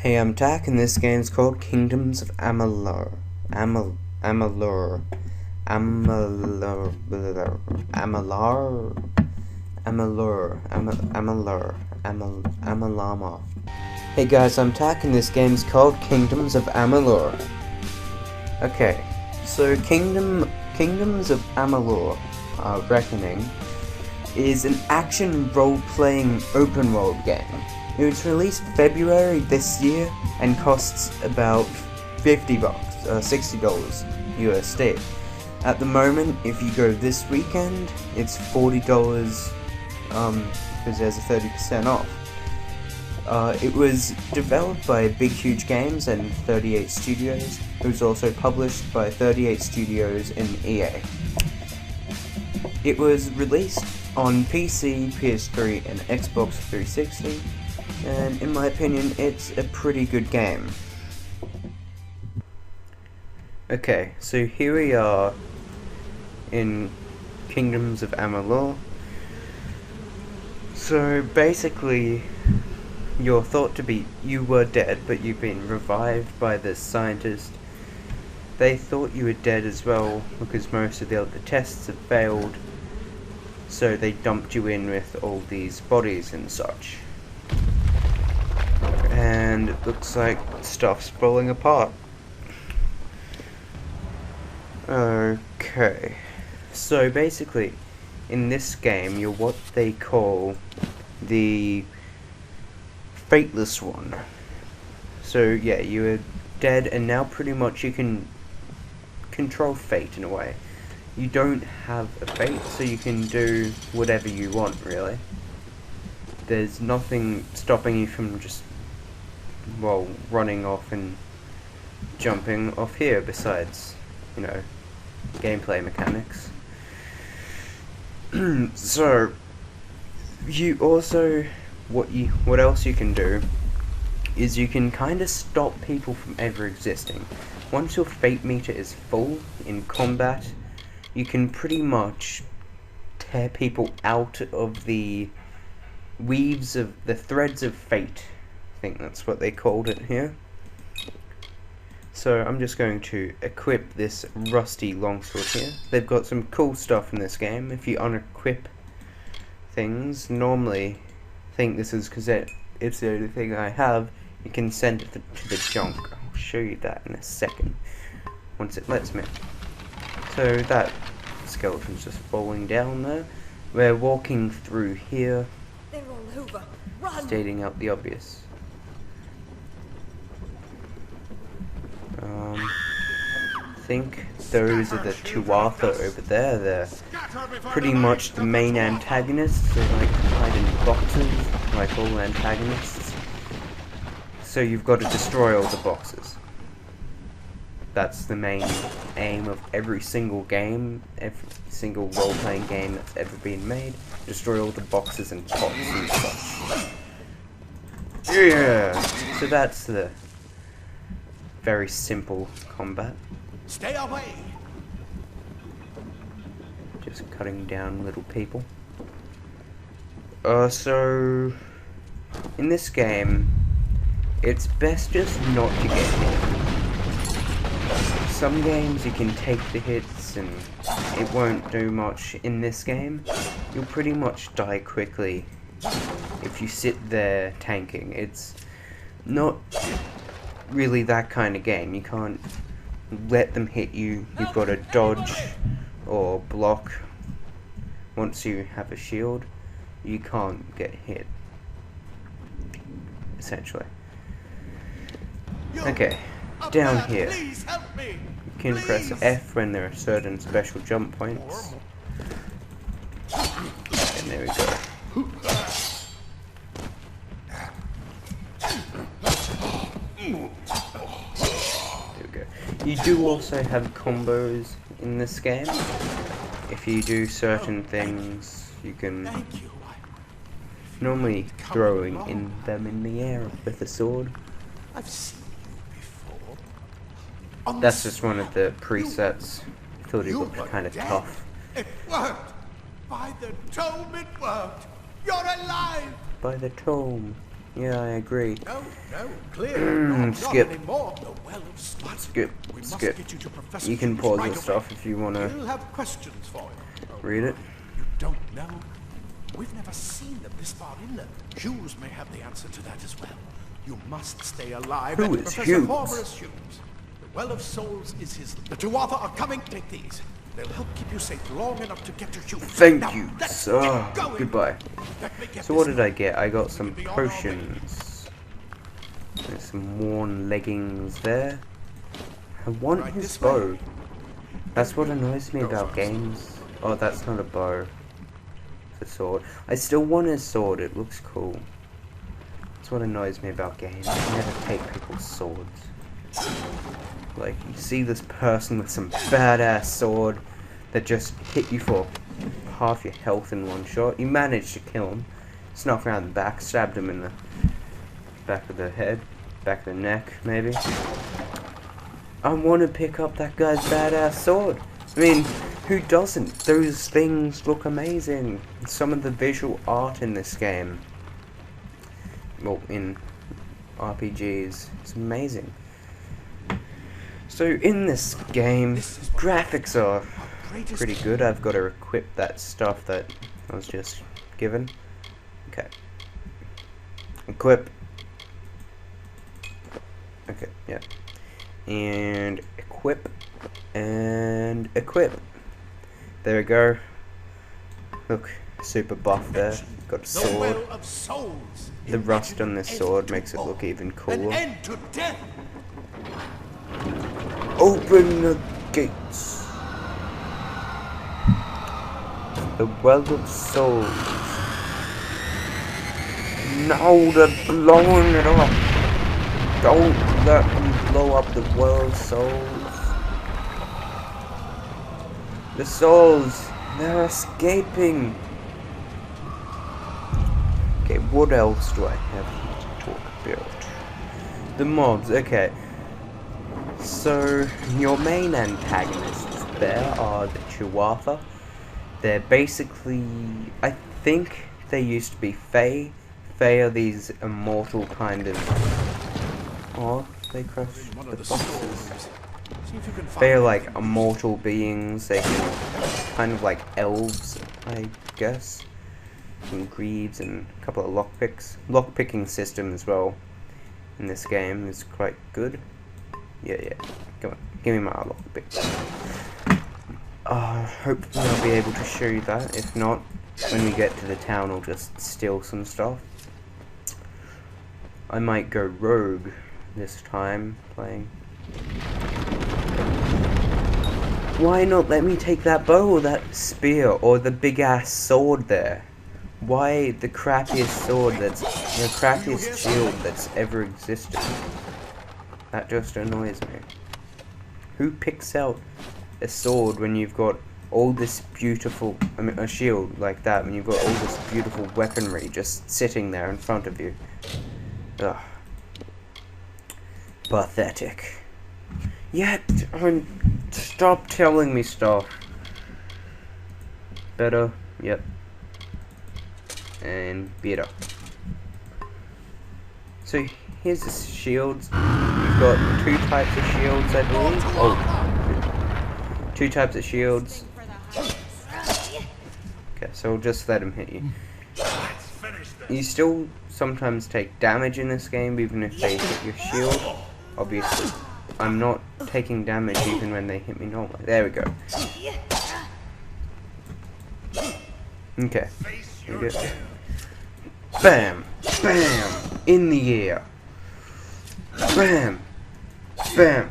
Hey, I'm Takk, and this game's called Kingdoms of Amalur. Amalur. Amalur. Amalur. Amalama. Hey guys, I'm Takk, and this game's called Kingdoms of Amalur. Okay, so Kingdoms of Amalur, Reckoning, is an action role-playing open-world game. It was released February this year and costs about $50, $60 USD. At the moment, if you go this weekend, it's $40 because there's a 30% off. It was developed by Big Huge Games and 38 Studios. It was also published by 38 Studios and EA. It was released on PC, PS3, and Xbox 360, and in my opinion, it's a pretty good game. Okay, so here we are in Kingdoms of Amalur. So basically, you're thought to be, you were dead, but you've been revived by this scientist. They thought you were dead as well, because most of the other tests have failed, so they dumped you in with all these bodies and such. And it looks like stuff's falling apart. Okay, so basically, in this game, you're what they call the Fateless one. So yeah, you are dead, and now pretty much you can control fate in a way. You don't have a fate, so you can do whatever you want, really. There's nothing stopping you from just, well, running off and jumping off here besides, you know, gameplay mechanics. So, you also, what else you can do is you can kind of stop people from ever existing. Once your fate meter is full in combat, you can pretty much tear people out of the weaves of the threads of fate. I think that's what they called it here. So I'm just going to equip this rusty longsword here. They've got some cool stuff in this game. If you unequip things, normally I think this is because it's the only thing I have, you can send it to the junk. I'll show you that in a second once it lets me. So that skeleton's just falling down there. We're walking through here, stating out the obvious. I think those are the Tuatha over there. They're pretty much the main antagonists. They like to hide in boxes, like all antagonists. So you've got to destroy all the boxes. That's the main aim of every single game, every single role-playing game that's ever been made. Destroy all the boxes and pots and such. Yeah! So that's the very simple combat. Stay away! Just cutting down little people. So in this game, it's best just not to get hit. Some games you can take the hits and it won't do much. In this game, you'll pretty much die quickly if you sit there tanking. It's not really that kind of game. You can't let them hit you. You've got to dodge or block. Once you have a shield, you can't get hit, essentially. Okay, down here, you can press F when there are certain special jump points. And there we go. You do also have combos in this game. If you do certain things, you can normally throwing in them in the air with a sword. I've seen you before. That's just one of the presets. I thought it looked kind of tough. It worked! By the tome, it worked! You're alive! By the tome. Yeah, I agree. No, clear. Not Skip. anymore. The well of Sludge. Skip. We must Skip. get you to Professor You can Hughes pause right the away. stuff if you want to We'll have questions for you. Oh, read it. You don't know? We've never seen them this far inland. Hughes may have the answer to that as well. You must stay alive. Who and is Professor Hughes? Hormerus Hughes. The Well of Souls is his... The Tuatha are coming. Take these. They'll help keep you safe long enough to get to Hughes. Thank Now, you, let's sir. get going. Goodbye. Let me get So what this did I get? I got some be on our way. potions. There's some worn leggings there. I want Right his this way. bow. That's what annoys me about games. Oh, that's not a bow. It's a sword. I still want his sword. It looks cool. That's what annoys me about games. I never take people's swords. Like, you see this person with some badass sword that just hit you for half your health in one shot. You managed to kill him. Snuck around the back, stabbed him in the back of the head, back of the neck, maybe. I want to pick up that guy's badass sword. I mean, who doesn't? Those things look amazing. Some of the visual art in this game, well, in RPGs, it's amazing. So in this game, graphics are pretty good. I've got to equip that stuff that I was just given. Okay. Equip. Okay, yeah. And equip. And equip. There we go. Look, super buff there. Got a The sword. Well of Souls. The rust on this sword makes it look even An cooler. end to death. Open the gates. The Well of Souls. No, they're blowing it up. Don't let them blow up the Well of Souls. The souls, they're escaping. Okay, what else do I have to talk about? The mobs, okay. So, your main antagonists there are the Tuatha. They're basically, I think they used to be Fae. Fae are these immortal kind of... Oh, they crushed One the of the boxes. stores. See if you can find They're like immortal beings. They can kind of like elves, I guess. Some greaves and a couple of lockpicks. Lockpicking system as well in this game is quite good. Yeah. Come on, give me my lockpick. Hopefully I'll be able to show you that. If not, when we get to the town, I'll just steal some stuff. I might go rogue this time playing. Why not let me take that bow or that spear or the big ass sword there? Why the crappiest sword that's the crappiest shield that's ever existed? That just annoys me. Who picks out a sword when you've got all this beautiful, a shield like that, when you've got all this beautiful weaponry just sitting there in front of you? Ugh. Pathetic. Yet, stop telling me stuff. Better, yep. And better. So here's the shields. You've got two types of shields, I believe. Oh, two types of shields. Okay, so we'll just let him hit you. You still sometimes take damage in this game, even if they hit your shield. Obviously, I'm not taking damage even when they hit me normally. There we go. Okay. Here we go. Bam! Bam! In the air. Bam! Bam!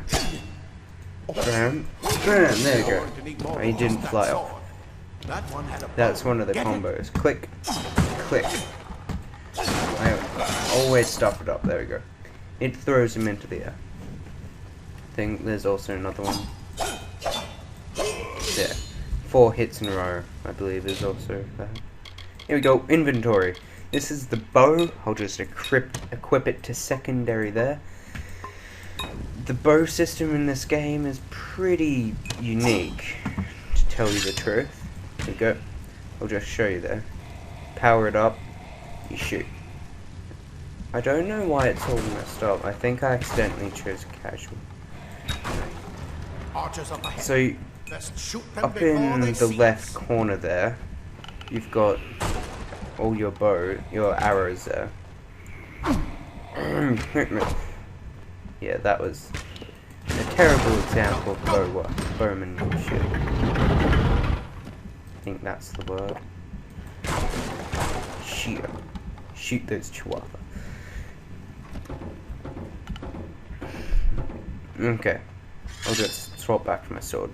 Bam! Bam! There we go. Oh, he didn't fly off. That's one of the combos. Click. Click. I always stuff it up. There we go. It throws him into the air. I think there's also another one. There. 4 hits in a row, I believe, is also that. Here we go. Inventory. This is the bow. I'll just equip it to secondary there. The bow system in this game is pretty unique, to tell you the truth. Here we go. I'll just show you there. Power it up. You shoot. I don't know why it's all messed up. I think I accidentally chose casual. Archers up ahead. So, Let's shoot them up before in they the see left us. corner there, you've got all your arrows there. Yeah, that was a terrible example of bowmanship. I think that's the word. Shoot those chihuahua. Okay, I'll just swap back to my sword.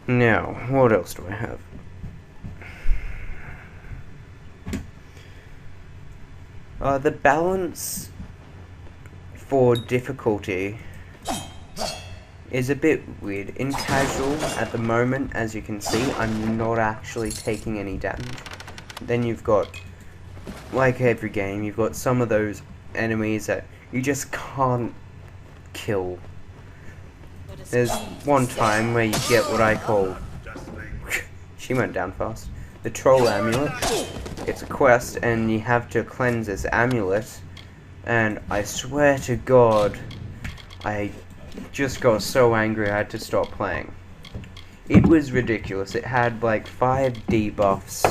Now, what else do I have? The balance for difficulty is a bit weird. In casual, at the moment, as you can see, I'm not actually taking any damage. Then you've got, like every game, you've got some of those enemies that you just can't kill. There's one time where you get what I call... She went down fast. The Troll Amulet. It's a quest, and you have to cleanse this amulet. And I swear to God, I just got so angry I had to stop playing. It was ridiculous. It had like 5 debuffs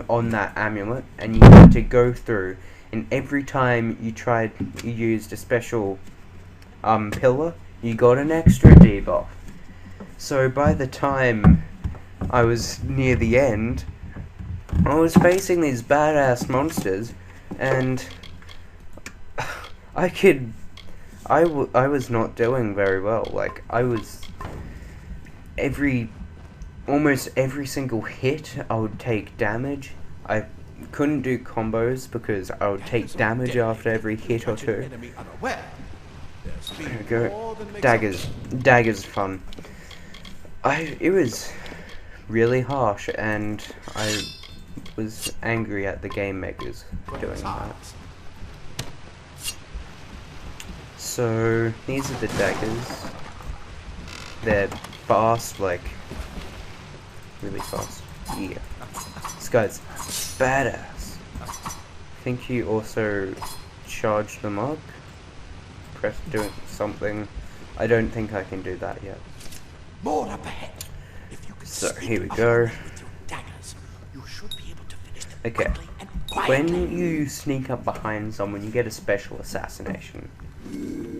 on that amulet, and you had to go through, and every time you used a special pillar, you got an extra debuff. So by the time I was near the end, I was facing these badass monsters, and I was not doing very well. Like, I was almost every single hit, I would take damage. I couldn't do combos because I would take damage after every hit or two. There we go. Daggers fun. It was really harsh, and I was angry at the game makers doing that. So, these are the daggers. They're fast, like, really fast. Yeah. This guy's badass. I think you also charge them up. Press doing something. I don't think I can do that yet. More up ahead. So, here we go. Okay. When you sneak up behind someone, you get a special assassination.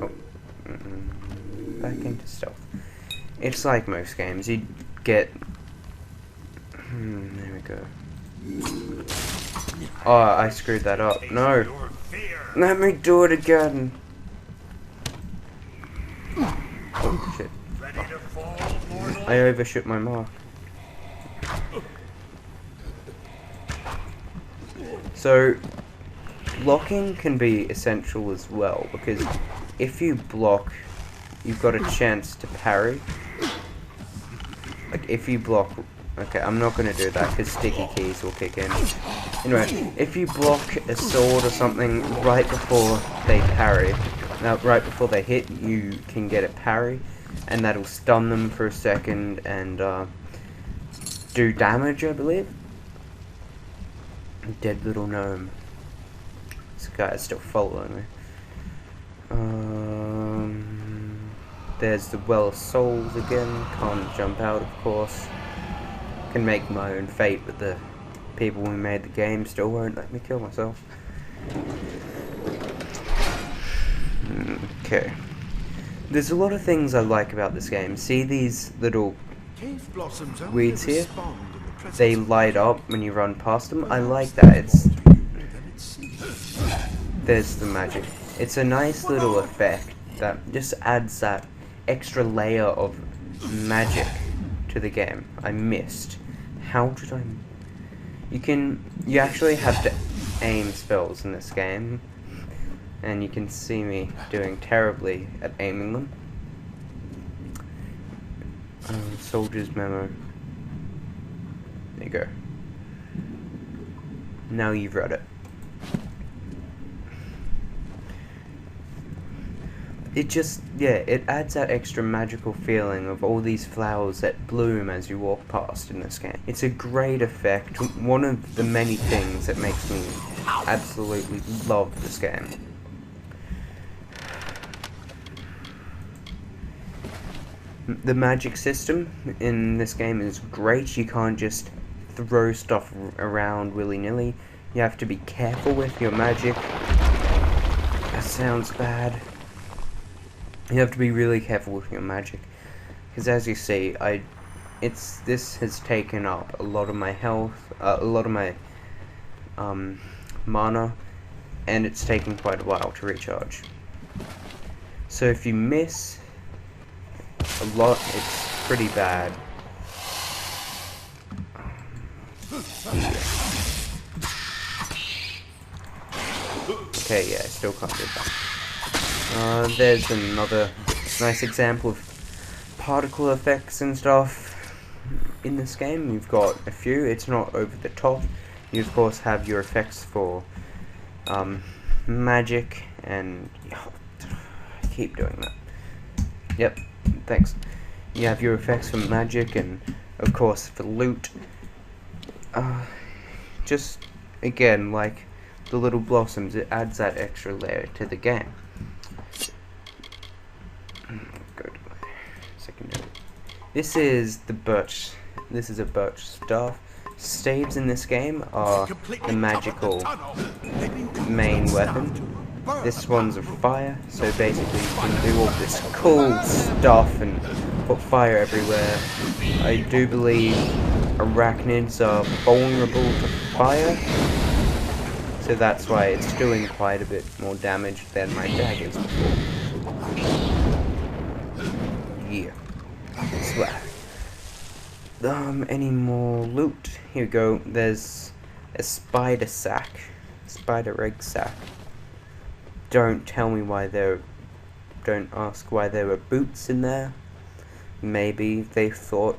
Oh. Back into stealth. It's like most games. You get... there we go. Oh, I screwed that up. No. Let me do it again. Oh, shit. I overshoot my mark. So, blocking can be essential as well, because if you block, you've got a chance to parry. Like, if you block... Okay, I'm not going to do that, because sticky keys will kick in. Anyway, if you block a sword or something right before they parry, right before they hit, you can get a parry, and that'll stun them for a second, and do damage, I believe. Dead little gnome. This guy is still following me. There's the Well of Souls again. Can't jump out, of course. Can make my own fate, but the people who made the game still won't let me kill myself. Okay. There's a lot of things I like about this game. See these little weeds here? They light up when you run past them. I like that. There's the magic. It's a nice little effect that just adds that extra layer of magic to the game. I missed. How did I... You actually have to aim spells in this game. And you can see me doing terribly at aiming them. Soldier's memo. There you go. Now you've read it. it just, yeah, it adds that extra magical feeling of all these flowers that bloom as you walk past in this game. It's a great effect, one of the many things that makes me absolutely love this game. The magic system in this game is great. You can't just throw stuff around willy-nilly. You have to be careful with your magic. That sounds bad. You have to be really careful with your magic, because as you see, this has taken up a lot of my health, a lot of my mana, and it's taken quite a while to recharge. So if you miss a lot, it's pretty bad. Okay, yeah, I still can't do that. There's another nice example of particle effects and stuff in this game. You've got a few, it's not over the top. You of course have your effects for magic and I keep doing that. Yep, thanks. You have your effects for magic and of course for loot. Just again, like the little blossoms, it adds that extra layer to the game. Go to my secondary. This is the birch. This is a birch staff. Staves in this game are the magical main weapon. This one's a fire, so basically you can do all this cool stuff and put fire everywhere. I do believe arachnids are vulnerable to fire, so that's why it's doing quite a bit more damage than my daggers before. Yeah. Swag. Any more loot? Here we go. There's a spider sack. Spider egg sack. Don't tell me why there... Don't ask why there were boots in there. Maybe they thought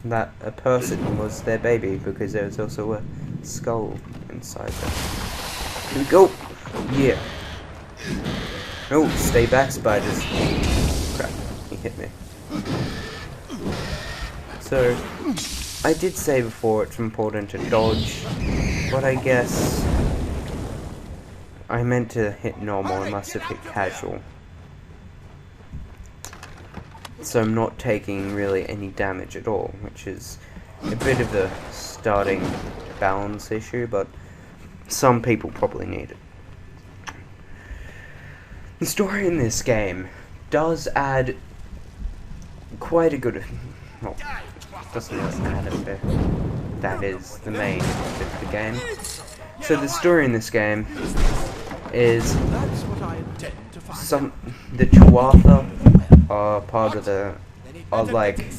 that a person was their baby, because there was also a skull inside there. Here we go! Yeah. No, stay back, spiders. Crap, he hit me. So, I did say before it's important to dodge, but I guess I meant to hit normal, I must have hit casual. So I'm not taking really any damage at all, which is a bit of a starting balance issue, but some people probably need it. The story in this game does add quite a good... well, doesn't really add a bit. That is the main bit of the game. So the story in this game is the Chihuahua are part of the... are like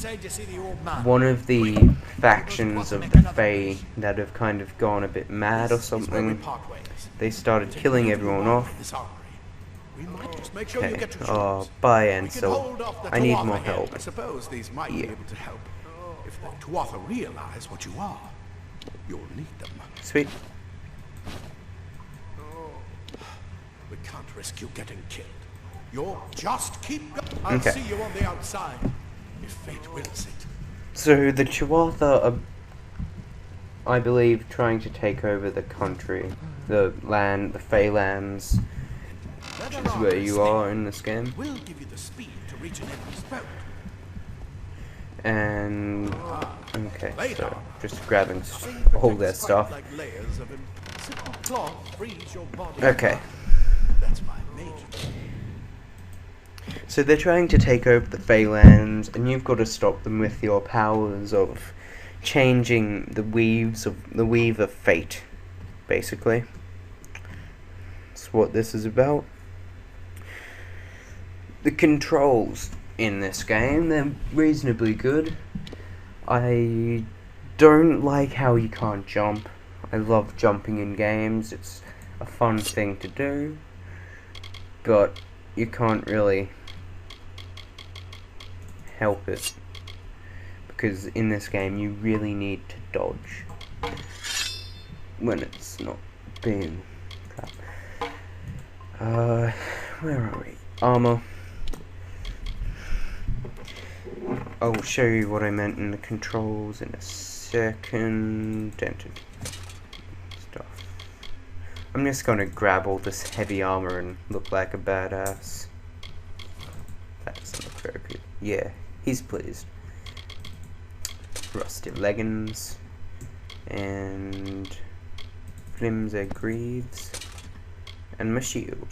one of the factions of the Fae that have kind of gone a bit mad or something. They started killing everyone off. Okay, bye Ansel. I need more help. I suppose these might be able to help. If the Tuatha realize what you are, you'll need them. Sweet. We can't risk you getting killed. You'll just keep going. I'll Okay. see you on the outside, if fate wills it. So the Chihuahua are, I believe, trying to take over the country, the land, the Fae lands, which is where you are in this game. We'll give you the speed to reach an enemy's boat. And okay, so just grabbing all their stuff. Like layers of simple cloth freeze your body. Okay. That's my major. So they're trying to take over the Fae lands, and you've got to stop them with your powers of changing the weave of fate, basically. That's what this is about. The controls in this game, they're reasonably good. I don't like how you can't jump. I love jumping in games, it's a fun thing to do, but you can't really help it, because in this game you really need to dodge when it's not being crap. where are we? Armor. I'll show you what I meant in the controls in a second. Dented stuff. I'm just gonna grab all this heavy armor and look like a badass. That doesn't look very good. Yeah, he's pleased. Rusty leggings and flimsy greaves and my shield.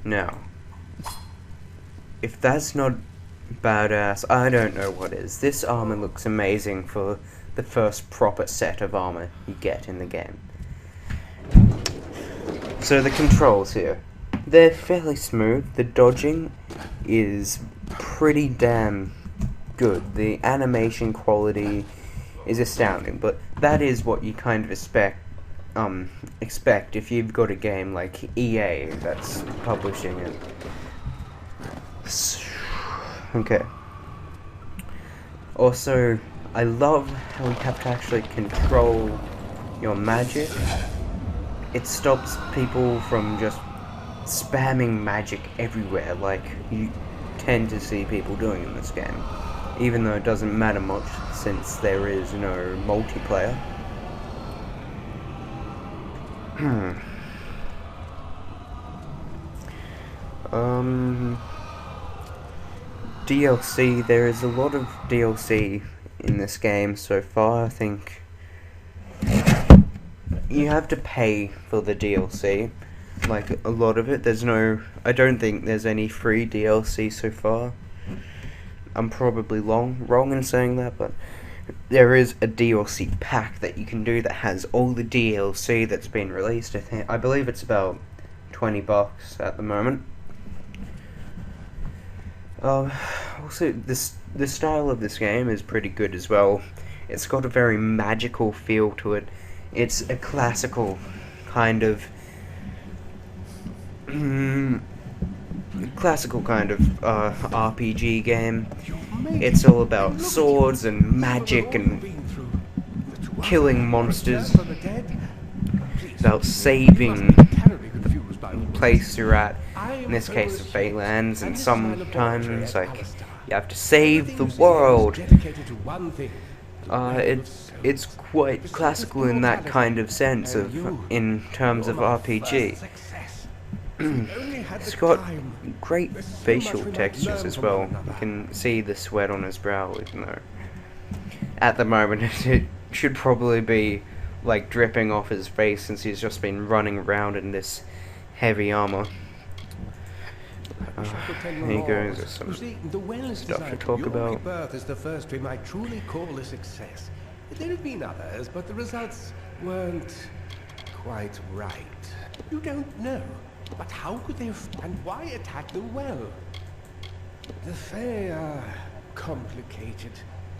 Now, if that's not badass, I don't know what is. This armor looks amazing for the first proper set of armor you get in the game. So the controls here, they're fairly smooth. The dodging is pretty damn good. The animation quality is astounding, but that is what you kind of expect if you've got a game like EA that's publishing it. Okay. Also, I love how you have to actually control your magic. It stops people from just spamming magic everywhere like you tend to see people doing in this game, even though it doesn't matter much since there is no multiplayer. DLC, there is a lot of DLC in this game so far. I think you have to pay for the DLC, like a lot of it. I don't think there's any free DLC so far. I'm probably wrong in saying that, but there is a DLC pack that you can do that has all the DLC that's been released. I believe it's about $20 at the moment. Also, the style of this game is pretty good as well. It's got a very magical feel to it. It's a classical kind of RPG game. It's all about swords and magic and killing monsters. It's about saving the place you're at. In this case, of Baylands, and sometimes like you have to save the world. It's quite classical in that kind of sense in terms of RPG. It's got great facial textures as well. You can see the sweat on his brow, even though at the moment it should probably be like dripping off his face since he's just been running around in this heavy armor. Here you go, there's some stuff to talk about. Your birth is the first we might truly call a success. There have been others, but the results weren't quite right. You don't know, but how could they have, and why attack the well? The Fae are complicated.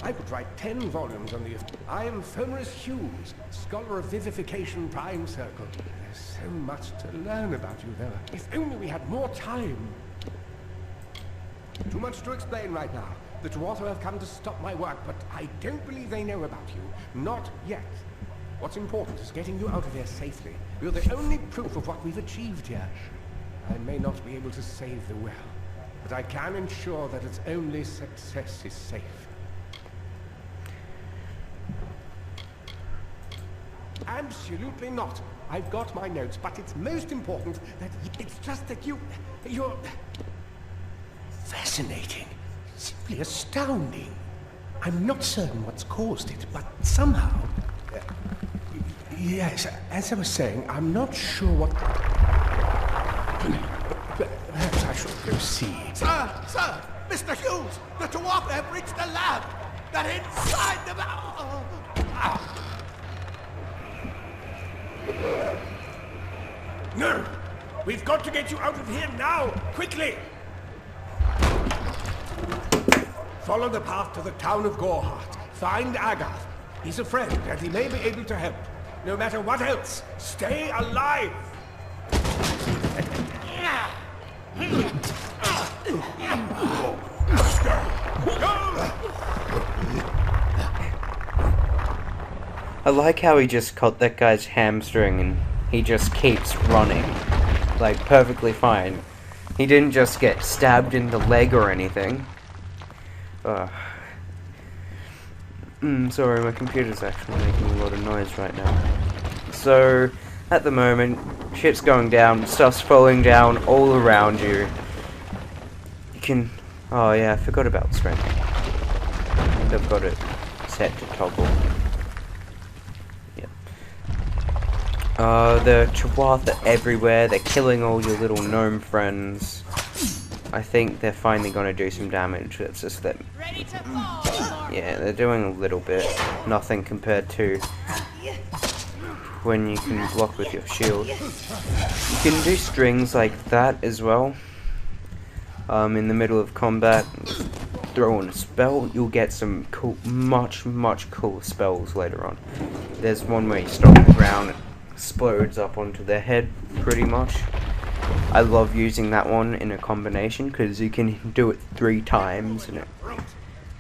I could write 10 volumes on the... I am Fenris Hughes, scholar of Vivification Prime Circle. There's so much to learn about you, though. If only we had more time. Too much to explain right now. The Tuatha have come to stop my work, but I don't believe they know about you. Not yet. What's important is getting you out of here safely. You're the only proof of what we've achieved here. I may not be able to save the well, but I can ensure that its only success is safe. Absolutely not. I've got my notes, but it's most important that it's just that you're fascinating, simply astounding. I'm not certain what's caused it, but somehow... yes, as I was saying, I'm not sure what... Perhaps I should proceed. Sir! Mr. Hughes! The Tuatha have reached the lab! They're inside the... No! We've got to get you out of here now! Quickly! Follow the path to the town of Gorhart. Find Agath. He's a friend, and he may be able to help. No matter what else, stay alive! I like how he just cut that guy's hamstring and he just keeps running. Like, perfectly fine. He didn't just get stabbed in the leg or anything. Sorry, my computer's actually making a lot of noise right now. So, at the moment, shit's going down, stuff's falling down all around you. You can... Oh yeah, I forgot about strength. I've got it set to toggle. Yep. The Chihuahua everywhere, they're killing all your little gnome friends. I think they're finally gonna do some damage, that's just them. Ready to fall. Yeah, they're doing a little bit. Nothing compared to when you can block with your shield. You can do strings like that as well. In the middle of combat, throw in a spell, you'll get some cool, much cooler spells later on. There's one where you stop the ground, it explodes up onto their head, pretty much. I love using that one in a combination, because you can do it 3 times, and it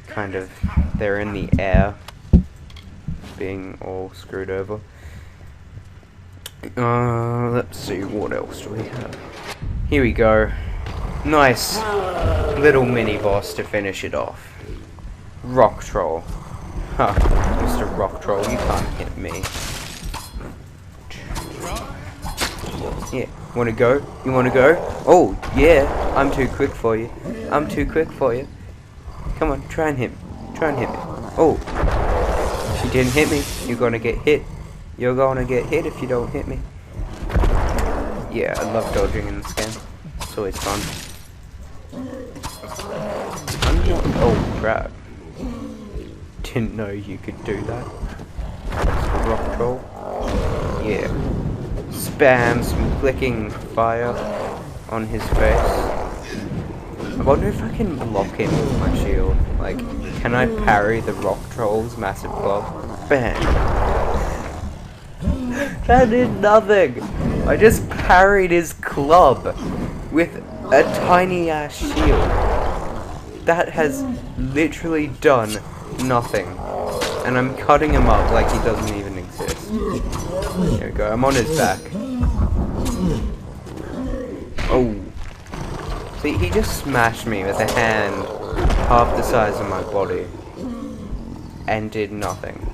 kind of, they're in the air, being all screwed over. Let's see, what else do we have? Here we go. Nice little mini boss to finish it off. Rock Troll. Huh, Mr. Rock Troll, you can't hit me. Yeah, wanna go? You wanna go? Oh, yeah, I'm too quick for you. I'm too quick for you. Come on, try and hit me. Try and hit me. Oh, you didn't hit me. You're gonna get hit. You're gonna get hit if you don't hit me. Yeah, I love dodging in this game. It's always fun. Oh crap. Didn't know you could do that. Rock Troll. Yeah. Spam some clicking fire on his face. I wonder if I can block him with my shield. Like, can I parry the Rock Troll's massive club? Bam. That did nothing. I just parried his club with a tiny ass shield. That has literally done nothing. And I'm cutting him up like he doesn't even exist. There we go, I'm on his back. Oh. See, he just smashed me with a hand half the size of my body. And did nothing.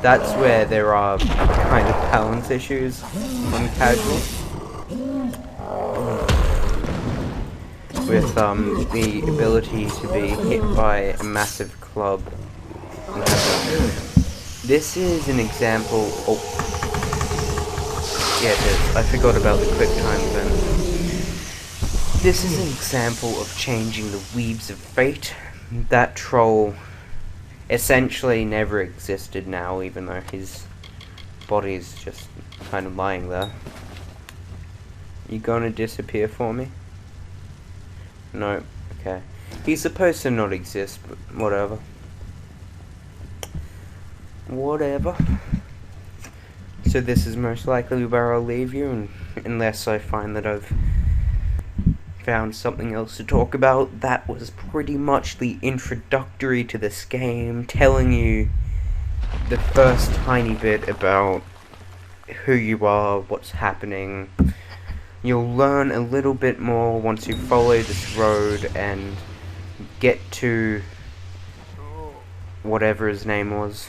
That's where there are kind of balance issues on casual. With the ability to be hit by a massive club. This is an example. Oh, yeah, it is. I forgot about the quick time then. This is an example of changing the weaves of fate. That troll essentially never existed now, even though his body is just kind of lying there. You gonna disappear for me? No, okay. He's supposed to not exist, but whatever. Whatever. So this is most likely where I'll leave you, unless I find that I've found something else to talk about. That was pretty much the introductory to this game, telling you the first tiny bit about who you are, what's happening. You'll learn a little bit more once you follow this road and get to whatever his name was.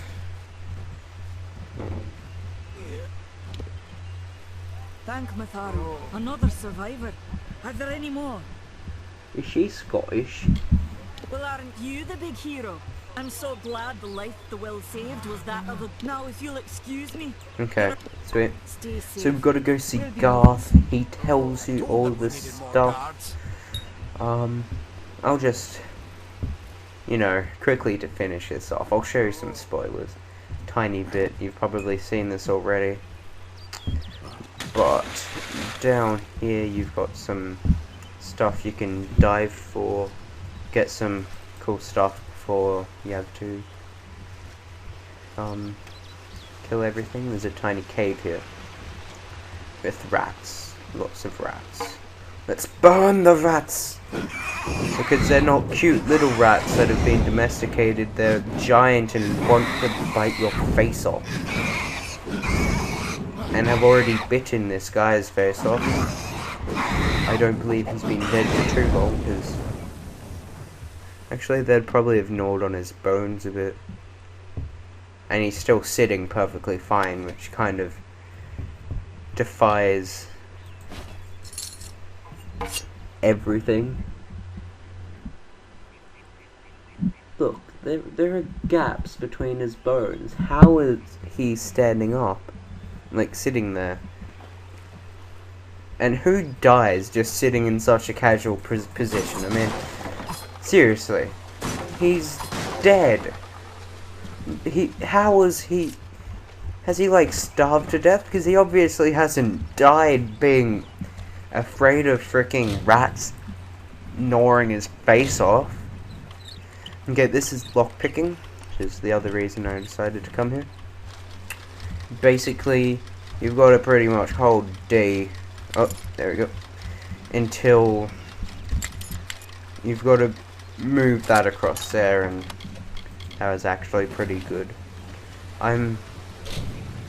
Thank Matharu. Another survivor. Are there any more? Is she Scottish? Well, aren't you the big hero? I'm so glad the life the Will saved was that of a... Now, if you'll excuse me... Okay, sweet. Stay safe. So we've got to go see Garth. He tells you all this stuff. I'll just, you know, quickly to finish this off, I'll show you some spoilers. Tiny bit, you've probably seen this already. But down here you've got some stuff you can dive for, get some cool stuff before you have to kill everything. There's a tiny cave here with rats, lots of rats. Let's burn the rats! Because they're not cute little rats that have been domesticated, they're giant and want to bite your face off. and have already bitten this guy's face off. I don't believe he's been dead for too long, because actually they'd probably have gnawed on his bones a bit. And he's still sitting perfectly fine, which kind of defies everything. Look, there are gaps between his bones. How is he standing up? Like, sitting there? And who dies just sitting in such a casual position? I mean, seriously. He's dead. Has he like starved to death? Because he obviously hasn't died being afraid of freaking rats gnawing his face off. Okay, this is lockpicking, which is the other reason I decided to come here. Basically, you've got to pretty much hold D, oh, there we go, until you've got to move that across there, and that was actually pretty good. I'm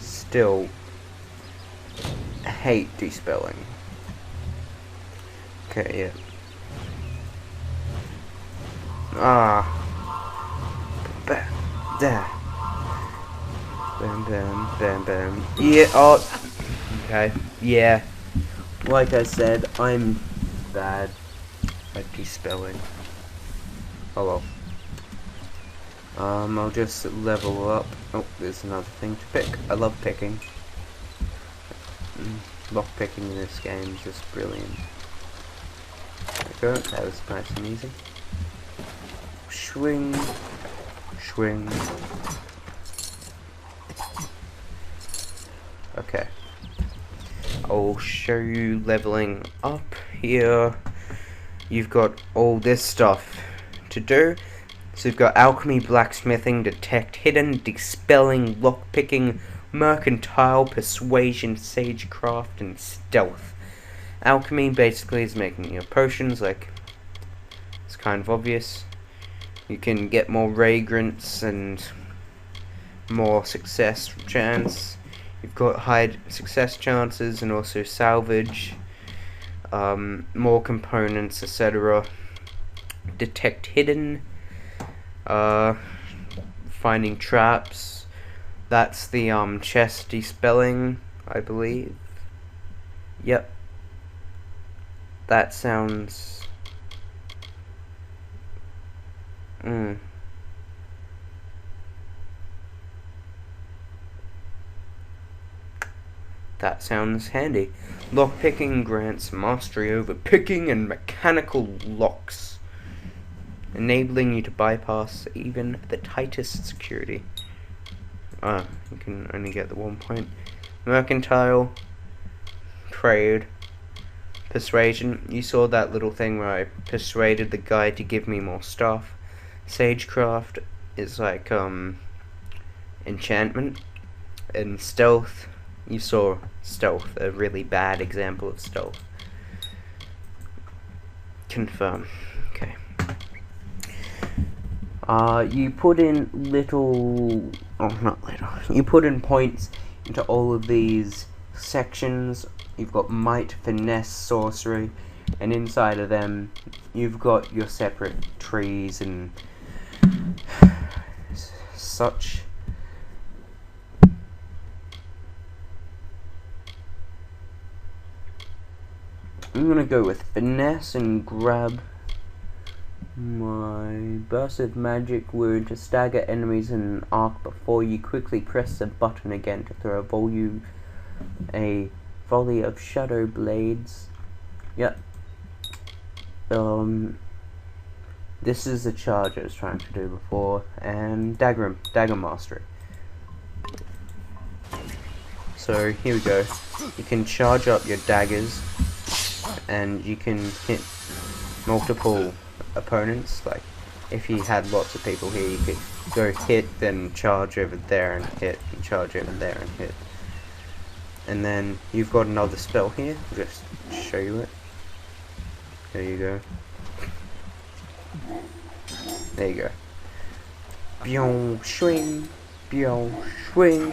still hate despelling. Okay, yeah. Bam, there. Bam, bam, bam, bam. Yeah, oh. Okay, yeah. Like I said, I'm bad at despelling. Oh well. I'll just level up. Oh, there's another thing to pick. I love picking. Lock picking in this game is just brilliant. There we go. That was nice and easy. Swing. Swing. Okay. I'll show you leveling up here. You've got all this stuff to do. So you've got alchemy, blacksmithing, detect hidden, dispelling, lockpicking, mercantile, persuasion, sagecraft, and stealth. Alchemy basically is making your potions, like, it's kind of obvious. You can get more vagrants and more success chance. You've got high success chances and also salvage, more components, etc. Detect hidden, finding traps. That's the chest dispelling, I believe. Yep. That sounds that sounds handy. Lockpicking grants mastery over picking and mechanical locks, enabling you to bypass even the tightest security. You can only get the 1 point. Mercantile, trade, persuasion. You saw that little thing where I persuaded the guy to give me more stuff. Sagecraft is like enchantment. And stealth, you saw stealth, a really bad example of stealth. Confirm. Okay. You put in you put in points into all of these sections. You've got might, finesse, sorcery, and inside of them you've got your separate trees and such. I'm gonna go with finesse and grab my burst of magic wound to stagger enemies in an arc before you quickly press the button again to throw a volley of shadow blades. Yep. This is the charge I was trying to do before, and dagger mastery. So here we go. You can charge up your daggers, and you can hit multiple opponents. Like if you had lots of people here, you could go hit, then charge over there and hit, and charge over there and hit. And then you've got another spell here. I'll just show you it. There you go. There you go. Byung swing, byung swing.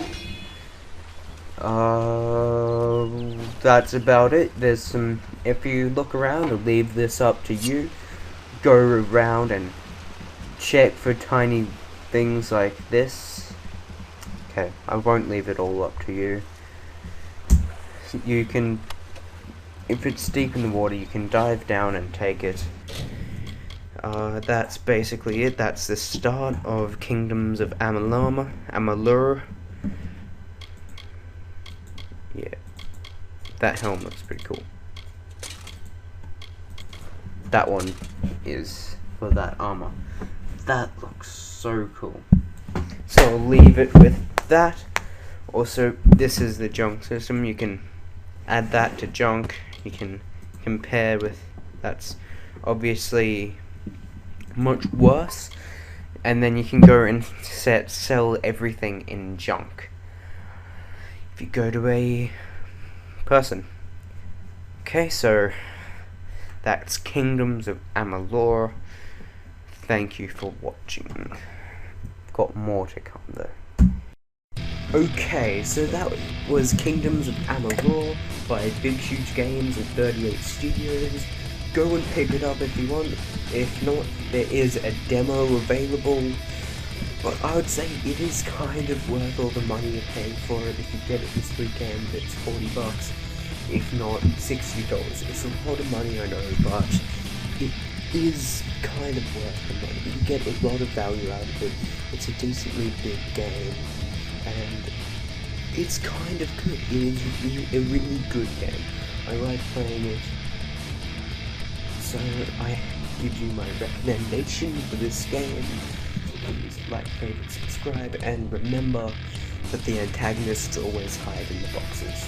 That's about it. There's some, if you look around, I'll leave this up to you. Go around and check for tiny things like this. Okay, I won't leave it all up to you. You can, if it's deep in the water, you can dive down and take it. That's basically it. That's the start of Kingdoms of Amalur. Yeah, that helm looks pretty cool. That one is for that armor. That looks so cool. So I'll leave it with that. Also, this is the junk system. You can add that to junk. You can compare with, that's obviously much worse. And then you can go and sell everything in junk. If you go to a person. Okay, so that's Kingdoms of Amalur. Thank you for watching. Got more to come though. Okay, so that was Kingdoms of Amalur by Big Huge Games and 38 Studios. Go and pick it up if you want. If not, there is a demo available. But I would say it is kind of worth all the money you pay for it. If you get it this weekend, it's $40. If not, $60. It's a lot of money, I know, but it is kind of worth the money. You get a lot of value out of it. It's a decently big game, and it's kind of good. It is a really good game. I like playing it. So I give you my recommendation for this game. Please like, favorite, subscribe, and remember that the antagonists always hide in the boxes.